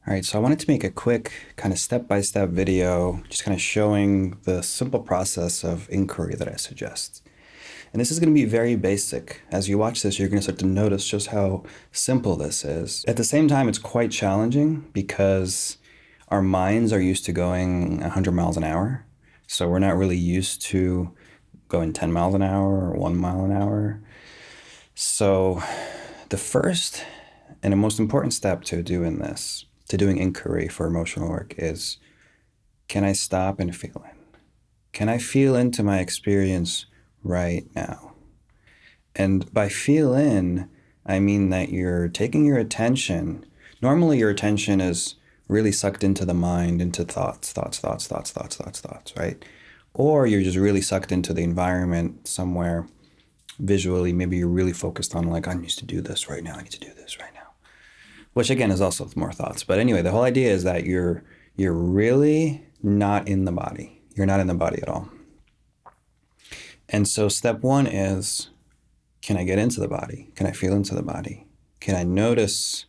All right, so I wanted to make a quick kind of step-by-step video, just kind of showing the simple process of inquiry that I suggest. And this is going to be very basic. As you watch this, you're going to start to notice just how simple this is. At the same time, it's quite challenging because our minds are used to going 100 miles an hour. So we're not really used to going 10 miles an hour or 1 mile an hour. So the first and the most important step to doing this, to doing inquiry for emotional work, is can I stop and feel in? Can I feel into my experience right now? And by feel in, I mean that you're taking your attention. Normally, your attention is really sucked into the mind, into thoughts, right? Or you're just really sucked into the environment somewhere visually. Maybe you're really focused on, like, I need to do this right now. I need to do this right now. Which again is also more thoughts. But anyway, the whole idea is that you're really not in the body. You're not in the body at all. And so step one is, can I get into the body? Can I feel into the body? Can I notice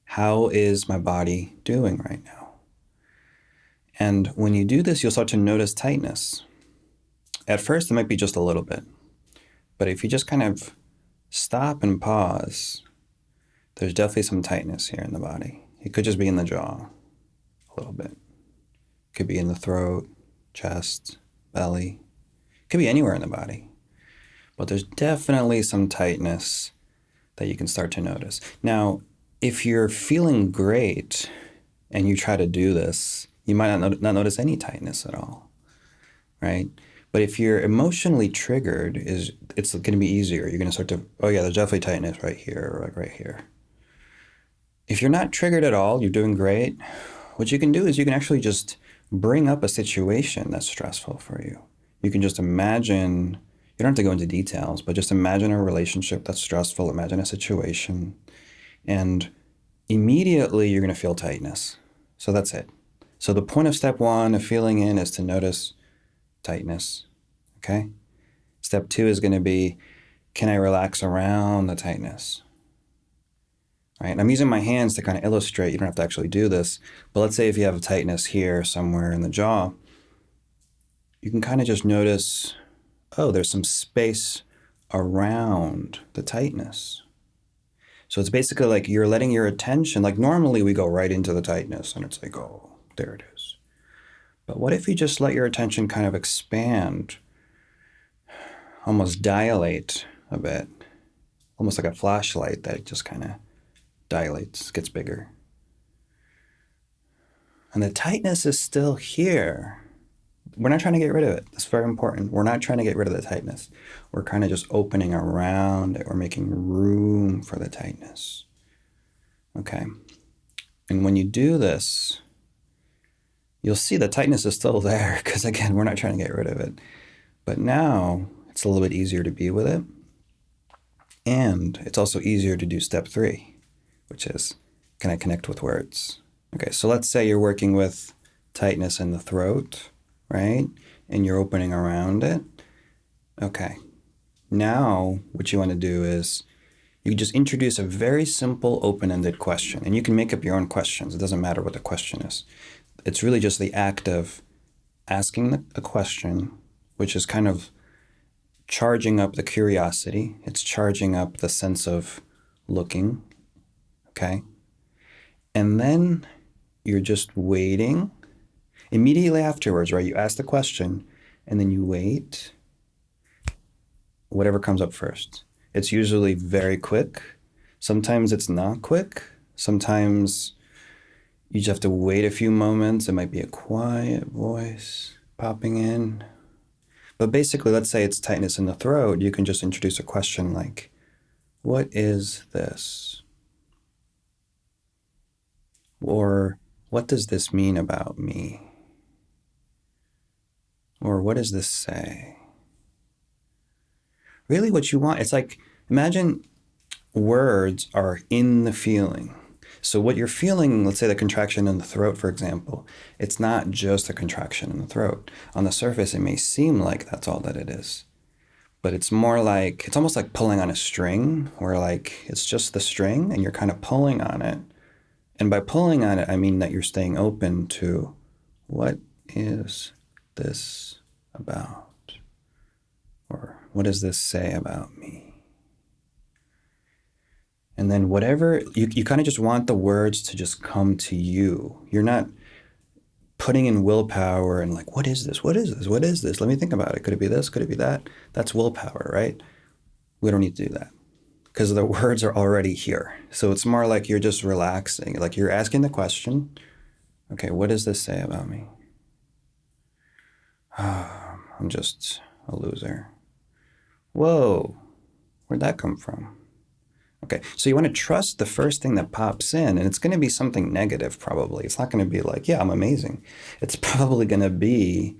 how is my body doing right now? And when you do this, you'll start to notice tightness. At first, it might be just a little bit. But if you just kind of stop and pause, there's definitely some tightness here in the body. It could just be in the jaw a little bit. It could be in the throat, chest, belly. It could be anywhere in the body. But there's definitely some tightness that you can start to notice. Now, if you're feeling great and you try to do this, you might not notice any tightness at all, right? But if you're emotionally triggered, it's going to be easier. You're going to start to, oh yeah, there's definitely tightness right here, or like right here. If you're not triggered at all, you're doing great. What you can do is you can actually just bring up a situation that's stressful for you. You can just imagine, you don't have to go into details, but just imagine a relationship that's stressful, imagine a situation, and immediately you're going to feel tightness. So that's it. So the point of step one of feeling in is to notice tightness, okay? Step two is going to be, can I relax around the tightness? Right? And I'm using my hands to kind of illustrate. You don't have to actually do this. But let's say if you have a tightness here somewhere in the jaw, you can kind of just notice, oh, there's some space around the tightness. So it's basically like you're letting your attention, like normally we go right into the tightness and it's like, oh, there it is. But what if you just let your attention kind of expand, almost dilate a bit, almost like a flashlight that just kind of dilates, gets bigger. And the tightness is still here. We're not trying to get rid of it. That's very important. We're not trying to get rid of the tightness. We're kind of just opening around it. We're making room for the tightness. Okay. And when you do this, you'll see the tightness is still there because, again, we're not trying to get rid of it. But now it's a little bit easier to be with it. And it's also easier to do step three, which is, can I connect with words? Okay, so let's say you're working with tightness in the throat, right? And you're opening around it. Okay, now what you want to do is you just introduce a very simple open-ended question. And you can make up your own questions. It doesn't matter what the question is. It's really just the act of asking a question, which is kind of charging up the curiosity. It's charging up the sense of looking, okay? And then you're just waiting. Immediately afterwards, right, you ask the question, and then you wait, whatever comes up first. It's usually very quick. Sometimes it's not quick. Sometimes you just have to wait a few moments. It might be a quiet voice popping in. But basically, let's say it's tightness in the throat. You can just introduce a question like, what is this? Or what does this mean about me? Or what does this say? Really what you want, it's like, imagine words are in the feeling. So what you're feeling, let's say the contraction in the throat, for example, it's not just a contraction in the throat. On the surface, it may seem like that's all that it is. But it's more like, it's almost like pulling on a string, where like it's just the string and you're kind of pulling on it. And by pulling on it, I mean that you're staying open to what is this about? Or what does this say about me? And then whatever, you kind of just want the words to just come to you. You're not putting in willpower and like, what is this? What is this? What is this? Let me think about it. Could it be this? Could it be that? That's willpower, right? We don't need to do that because the words are already here. So it's more like you're just relaxing. Like you're asking the question, okay, what does this say about me? I'm just a loser. Whoa, where'd that come from? Okay, so you want to trust the first thing that pops in, and it's going to be something negative probably. It's not going to be like, yeah, I'm amazing. It's probably going to be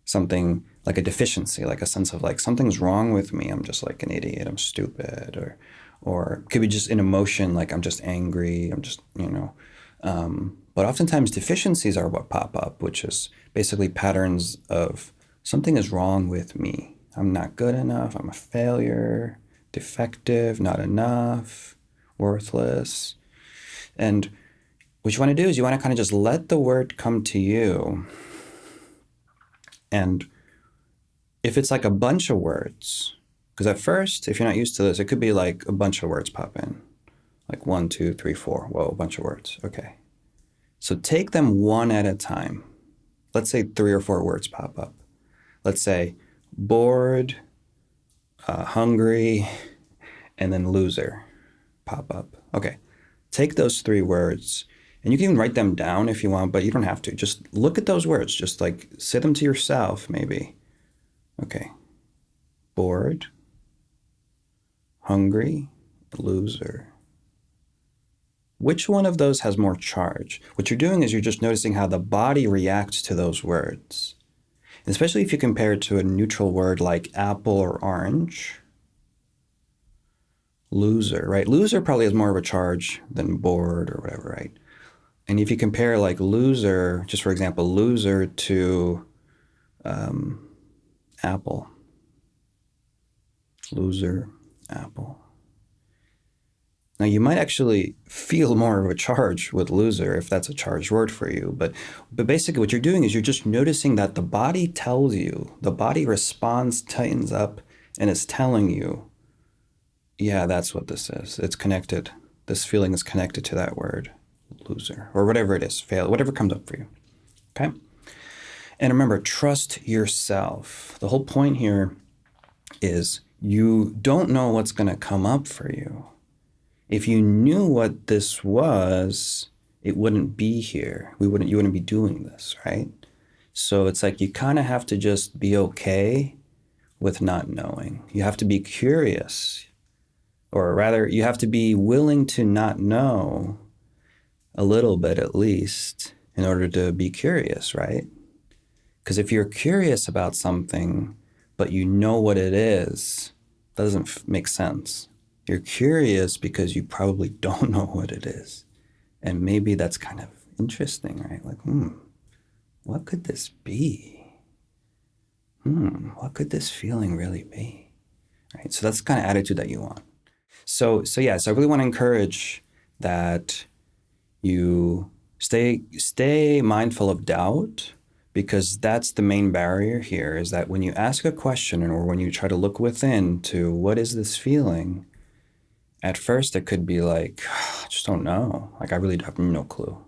something like a deficiency, like a sense of like something's wrong with me. I'm just like an idiot. I'm stupid, or it could be just an emotion like I'm just angry. I'm just But oftentimes deficiencies are what pop up, which is basically patterns of something is wrong with me. I'm not good enough. I'm a failure, defective, not enough, worthless. And what you want to do is you want to kind of just let the word come to you. And if it's like a bunch of words, because at first, if you're not used to this, it could be like a bunch of words pop in. Like 1, 2, 3, 4. Whoa, a bunch of words. Okay. So take them one at a time. Let's say 3 or 4 words pop up. Let's say bored, hungry, and then loser pop up. Okay. Take those 3 words, and you can even write them down if you want, but you don't have to. Just look at those words. Just like say them to yourself, maybe. Okay. Bored, hungry, loser. Which one of those has more charge? What you're doing is you're just noticing how the body reacts to those words. And especially if you compare it to a neutral word like apple or orange. Loser, right? Loser probably has more of a charge than bored or whatever, right? And if you compare like loser, just for example, loser to apple. Loser, apple. Now, you might actually feel more of a charge with loser if that's a charged word for you. But basically what you're doing is you're just noticing that the body tells you, the body responds, tightens up, and is telling you, yeah, that's what this is. It's connected. This feeling is connected to that word, loser, or whatever it is, fail, whatever comes up for you. Okay? And remember, trust yourself. The whole point here is you don't know what's going to come up for you. If you knew what this was, it wouldn't be here. You wouldn't be doing this, right? So it's like you kind of have to just be okay with not knowing. You have to be curious, or rather, you have to be willing to not know a little bit at least in order to be curious, right? Because if you're curious about something, but you know what it is, that doesn't make sense. You're curious because you probably don't know what it is. And maybe that's kind of interesting, right? Like, what could this be? What could this feeling really be? Right? So that's the kind of attitude that you want. So I really want to encourage that you stay mindful of doubt, because that's the main barrier here, is that when you ask a question or when you try to look within to what is this feeling, at first, it could be like, I just don't know. Like, I really have no clue.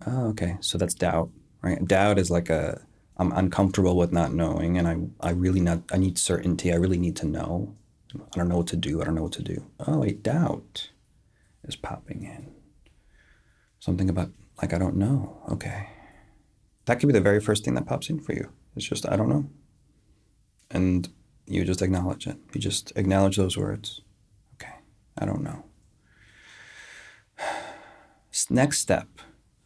Oh, okay. So that's doubt, right? Doubt is like I'm uncomfortable with not knowing, and I need certainty. I really need to know. I don't know what to do. I don't know what to do. Oh, wait, doubt is popping in. Something about, like, I don't know. Okay. That could be the very first thing that pops in for you. It's just, I don't know. And you just acknowledge it. You just acknowledge those words. I don't know. Next step,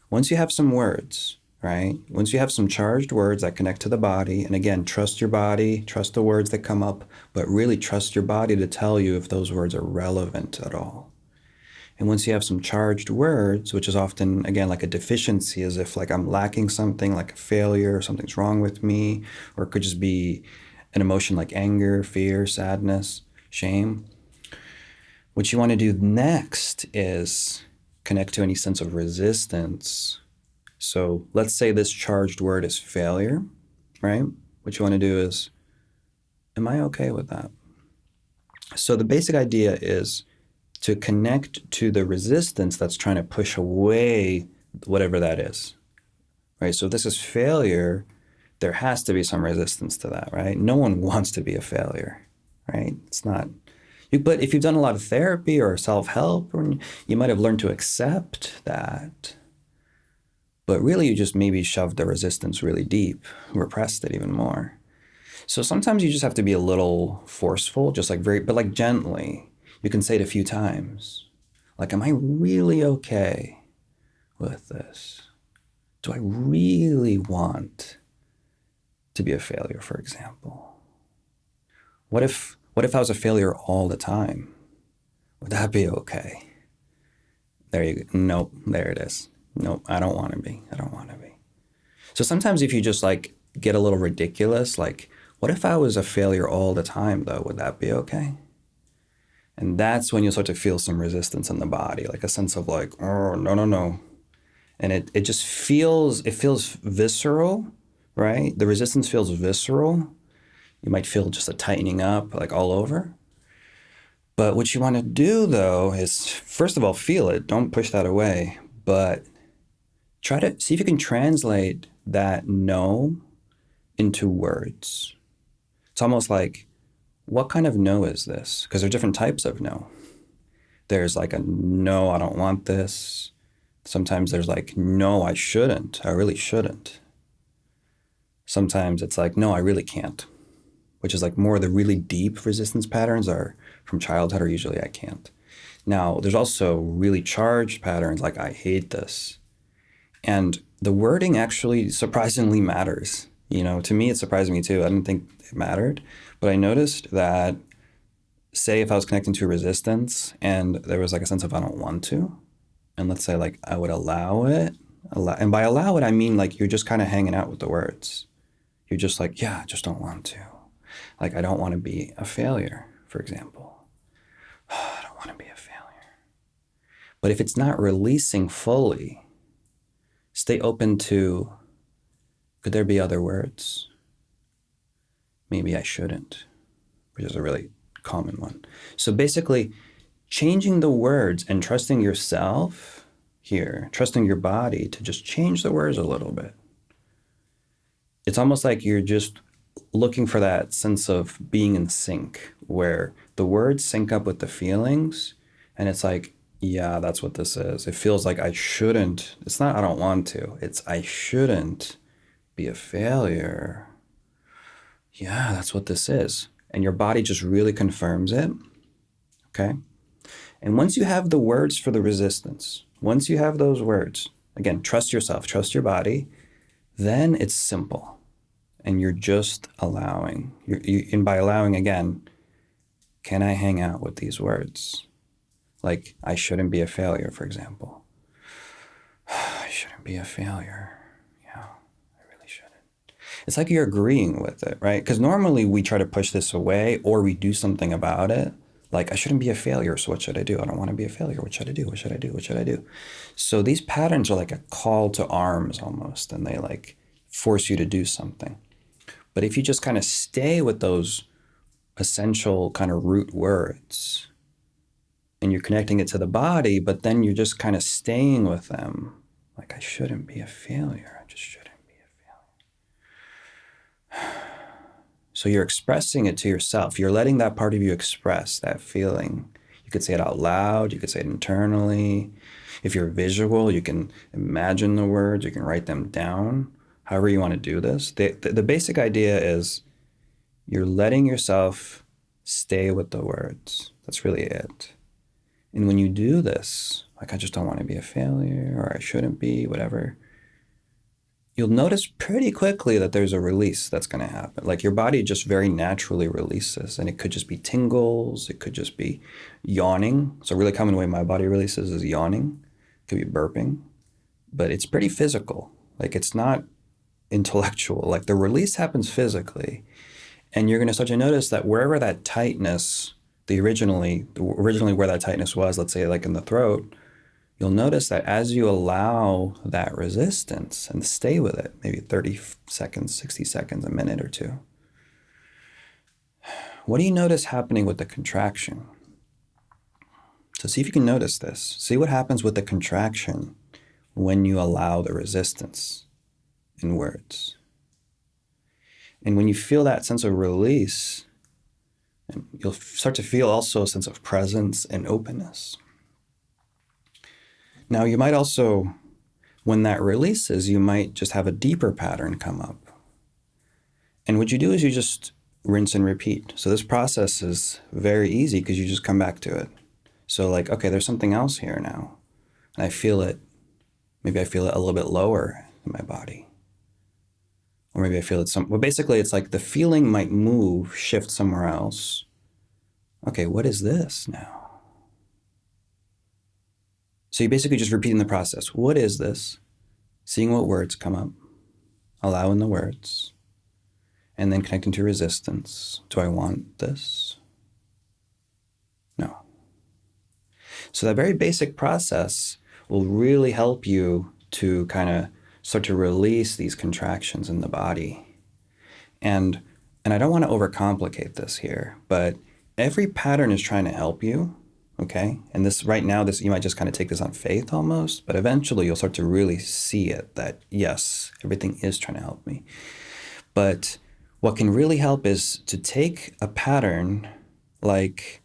once you have some words, right? Once you have some charged words that connect to the body, and again, trust your body, trust the words that come up, but really trust your body to tell you if those words are relevant at all. And once you have some charged words, which is often, again, like a deficiency, as if like I'm lacking something, like a failure, or something's wrong with me, or it could just be an emotion like anger, fear, sadness, shame. What you want to do next is connect to any sense of resistance. So let's say this charged word is failure, right? What you want to do is, am I okay with that? So the basic idea is to connect to the resistance that's trying to push away whatever that is, right? So if this is failure, there has to be some resistance to that, right? No one wants to be a failure, right? It's not. But if you've done a lot of therapy or self-help, you might have learned to accept that. But really, you just maybe shoved the resistance really deep, repressed it even more. So sometimes you just have to be a little forceful, just like but like gently. You can say it a few times. Like, am I really okay with this? Do I really want to be a failure, for example? What if I was a failure all the time? Would that be okay? There you go. Nope, there it is. Nope, I don't want to be. I don't want to be. So sometimes if you just like get a little ridiculous, like, what if I was a failure all the time though? Would that be okay? And that's when you'll start to feel some resistance in the body, like a sense of like, oh, no, no, no. And it just feels visceral, right? The resistance feels visceral. You might feel just a tightening up like all over. But what you want to do though is, first of all, feel it. Don't push that away. But try to see if you can translate that no into words. It's almost like, what kind of no is this? Because there are different types of no. There's like a no, I don't want this. Sometimes there's like, no, I shouldn't. I really shouldn't. Sometimes it's like, no, I really can't, which is like more the really deep resistance patterns are from childhood are usually I can't. Now, there's also really charged patterns like I hate this. And the wording actually surprisingly matters. You know, to me, it surprised me too. I didn't think it mattered. But I noticed that, say if I was connecting to resistance and there was like a sense of I don't want to, and let's say like I would allow it, and by allow it, I mean like you're just kind of hanging out with the words. You're just like, yeah, I just don't want to. Like, I don't want to be a failure, for example. I don't want to be a failure. But if it's not releasing fully, stay open to, could there be other words? Maybe I shouldn't, which is a really common one. So basically, changing the words and trusting yourself here, trusting your body to just change the words a little bit. It's almost like you're just looking for that sense of being in sync, where the words sync up with the feelings, and it's like, yeah, that's what this is. It feels like I shouldn't. It's not I don't want to. It's I shouldn't be a failure. Yeah, that's what this is. And your body just really confirms it. Okay? And once you have the words for the resistance, once you have those words, again, trust yourself, trust your body, then it's simple. And you're just allowing. And by allowing, again, can I hang out with these words? Like, I shouldn't be a failure, for example. I shouldn't be a failure. Yeah, I really shouldn't. It's like you're agreeing with it, right? Because normally we try to push this away or we do something about it. Like, I shouldn't be a failure, so what should I do? I don't want to be a failure. What should I do? What should I do? What should I do? So these patterns are like a call to arms almost, and they like force you to do something. But if you just kind of stay with those essential kind of root words and you're connecting it to the body, but then you're just kind of staying with them, like, I shouldn't be a failure. I just shouldn't be a failure. So you're expressing it to yourself. You're letting that part of you express that feeling. You could say it out loud. You could say it internally. If you're visual, you can imagine the words. You can write them down. However you want to do this. The basic idea is you're letting yourself stay with the words. That's really it. And when you do this, like, I just don't want to be a failure, or I shouldn't be, whatever, you'll notice pretty quickly that there's a release that's going to happen. Like, your body just very naturally releases, and it could just be tingles. It could just be yawning. So a really common way my body releases is yawning. It could be burping, but it's pretty physical. Like, it's not intellectual. Like, the release happens physically, and you're going to start to notice that wherever that tightness, originally where that tightness was, let's say like in the throat, you'll notice that as you allow that resistance and stay with it, maybe 30 seconds, 60 seconds, a minute or two, what do you notice happening with the contraction? So see if you can notice this. See what happens with the contraction when you allow the resistance in words. And when you feel that sense of release, and you'll start to feel also a sense of presence and openness. Now, you might also, when that releases, you might just have a deeper pattern come up. And what you do is you just rinse and repeat. So this process is very easy because you just come back to it. So like, okay, there's something else here now. And I feel it. Maybe I feel it a little bit lower in my body. Or maybe I feel it but basically it's like the feeling might move, shift somewhere else. Okay, what is this now? So you're basically just repeating the process. What is this? Seeing what words come up, allowing the words, and then connecting to resistance. Do I want this? No. So that very basic process will really help you to kind of start to release these contractions in the body. And I don't want to overcomplicate this here, but every pattern is trying to help you, okay? And this right now, this you might just kind of take this on faith almost, but eventually you'll start to really see it that yes, everything is trying to help me. But what can really help is to take a pattern like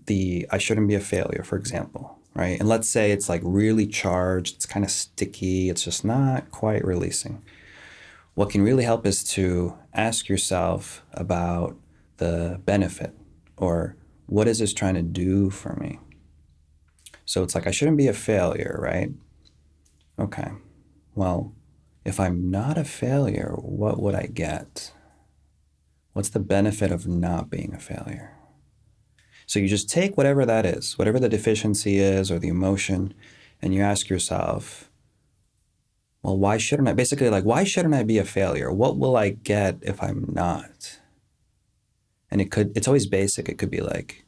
the I shouldn't be a failure, for example, right? And let's say it's like really charged, it's kind of sticky, it's just not quite releasing. What can really help is to ask yourself about the benefit, or what is this trying to do for me? So it's like, I shouldn't be a failure, right? Okay, well, if I'm not a failure, what would I get? What's the benefit of not being a failure? So you just take whatever that is, whatever the deficiency is or the emotion, and you ask yourself, well, why shouldn't I? Basically, like, why shouldn't I be a failure? What will I get if I'm not? And it's always basic. It could be like,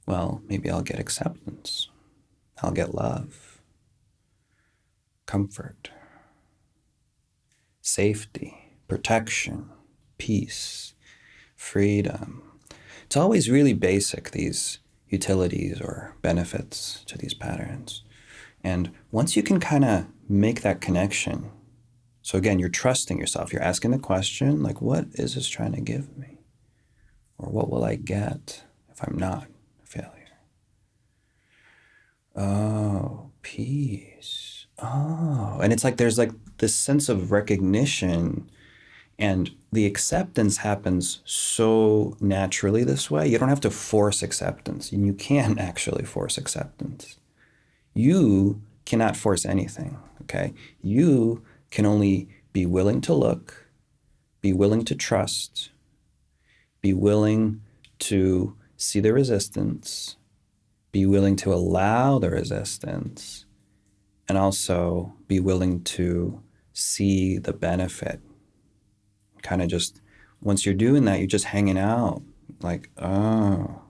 well, maybe I'll get acceptance. I'll get love, comfort, safety, protection, peace, freedom. It's always really basic, these utilities or benefits to these patterns. And once you can kind of make that connection, so again, you're trusting yourself. You're asking the question, like, what is this trying to give me? Or what will I get if I'm not a failure? Oh, peace. Oh, and it's like there's like this sense of recognition, and the acceptance happens so naturally this way. You don't have to force acceptance, and you can't actually force acceptance. You cannot force anything, okay? You can only be willing to look, be willing to trust, be willing to see the resistance, be willing to allow the resistance, and also be willing to see the benefit. Kind of just, once you're doing that, you're just hanging out, like, oh.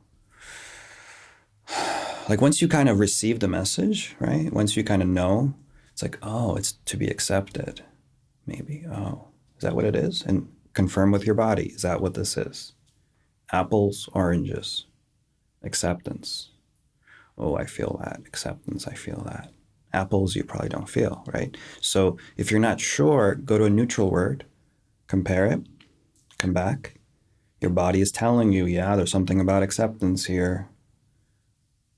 Like once you kind of receive the message, right? Once you kind of know, it's like, oh, it's to be accepted. Maybe, oh, is that what it is? And confirm with your body, is that what this is? Apples, oranges, acceptance. Oh, I feel that. Acceptance, I feel that. Apples, you probably don't feel, right? So if you're not sure, go to a neutral word, compare it, come back. Your body is telling you, yeah, there's something about acceptance here.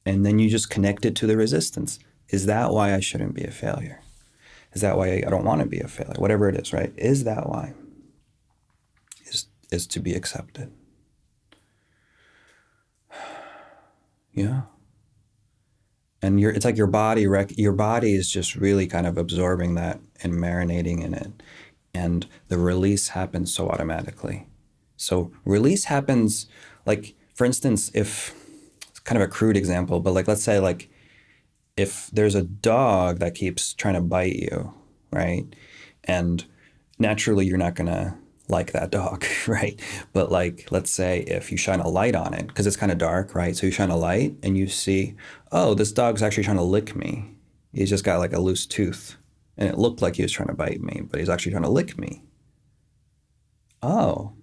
And then you just connect it to the resistance. Is that why I shouldn't be a failure? Is that why I don't want to be a failure? Whatever it is, right? Is that why? Is to be accepted. Yeah. And it's like your body is just really kind of absorbing that and marinating in it. And the release happens so automatically. So release happens, like, for instance, if, it's kind of a crude example, but like, let's say like, if there's a dog that keeps trying to bite you, right? And naturally you're not gonna like that dog, right? But like, let's say if you shine a light on it, because it's kind of dark, right? So you shine a light and you see, oh, this dog's actually trying to lick me. He's just got like a loose tooth. And it looked like he was trying to bite me, but he's actually trying to lick me. Oh,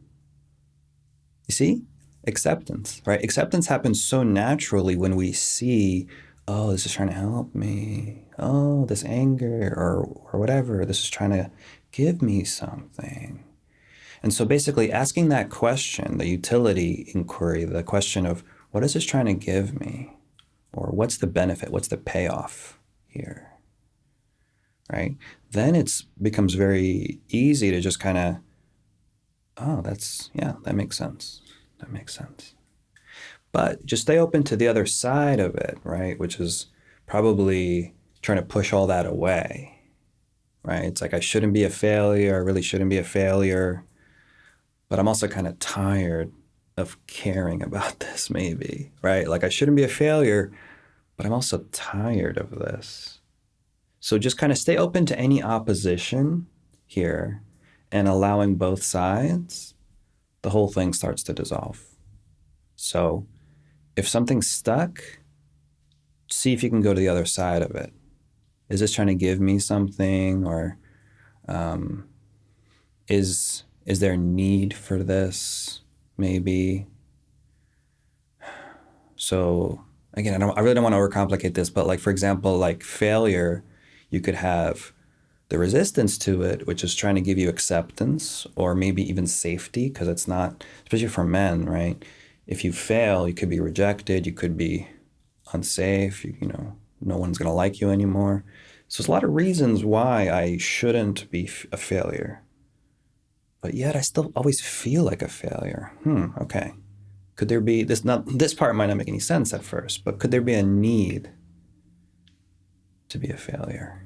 you see? Acceptance, right? Acceptance happens so naturally when we see, oh, this is trying to help me. Oh, this anger or whatever, this is trying to give me something. And so basically asking that question, the utility inquiry, the question of what is this trying to give me? Or what's the benefit? What's the payoff here? Right? Then it becomes very easy to just kind of, oh, that makes sense. That makes sense. But just stay open to the other side of it, right? Which is probably trying to push all that away, right? It's like I shouldn't be a failure. I really shouldn't be a failure. But I'm also kind of tired of caring about this, maybe, right? Like I shouldn't be a failure, but I'm also tired of this. So just kind of stay open to any opposition here and allowing both sides, the whole thing starts to dissolve. So if something's stuck, see if you can go to the other side of it. Is this trying to give me something, or is there a need for this? Maybe. So again, I really don't want to overcomplicate this, but like for example, like failure, you could have the resistance to it, which is trying to give you acceptance or maybe even safety, because it's not, especially for men, right? If you fail, you could be rejected, you could be unsafe, you know, no one's going to like you anymore. So there's a lot of reasons why I shouldn't be a failure. But yet I still always feel like a failure. Okay. Could there be this part might not make any sense at first, but could there be a need to be a failure?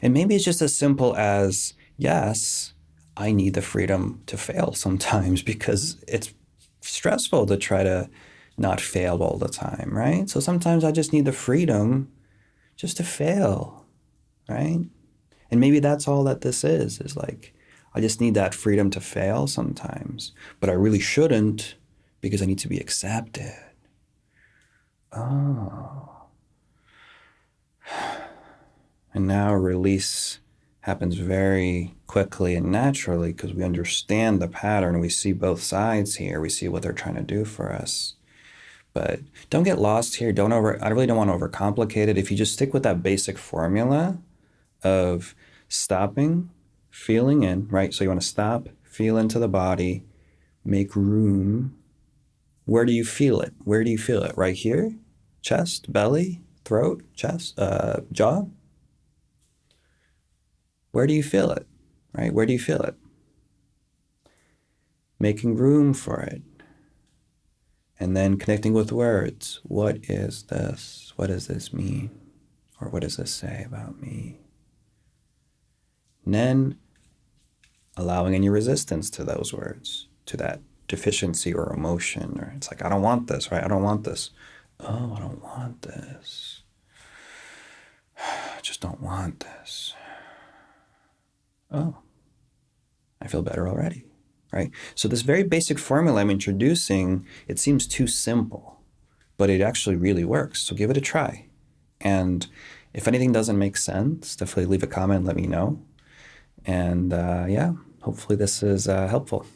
And maybe it's just as simple as, yes, I need the freedom to fail sometimes because it's stressful to try to not fail all the time, right? So sometimes I just need the freedom just to fail, right? And maybe that's all that this is like, I just need that freedom to fail sometimes, but I really shouldn't because I need to be accepted. Oh. And now release happens very quickly and naturally because we understand the pattern. We see both sides here. We see what they're trying to do for us. But don't get lost here. I really don't want to overcomplicate it. If you just stick with that basic formula of stopping, feeling in, right? So you want to stop, feel into the body, make room. Where do you feel it? Where do you feel it? Right here? Chest, belly, throat, chest, jaw? Where do you feel it? Right? Where do you feel it? Making room for it. And then connecting with words. What is this? What does this mean? Or what does this say about me? And then allowing any resistance to those words, to that deficiency or emotion. Or it's like, I don't want this, right? I don't want this. Oh, I don't want this. I just don't want this. Oh, I feel better already, right? So this very basic formula I'm introducing, it seems too simple, but it actually really works. So give it a try. And if anything doesn't make sense, definitely leave a comment and let me know. And yeah, hopefully this is helpful.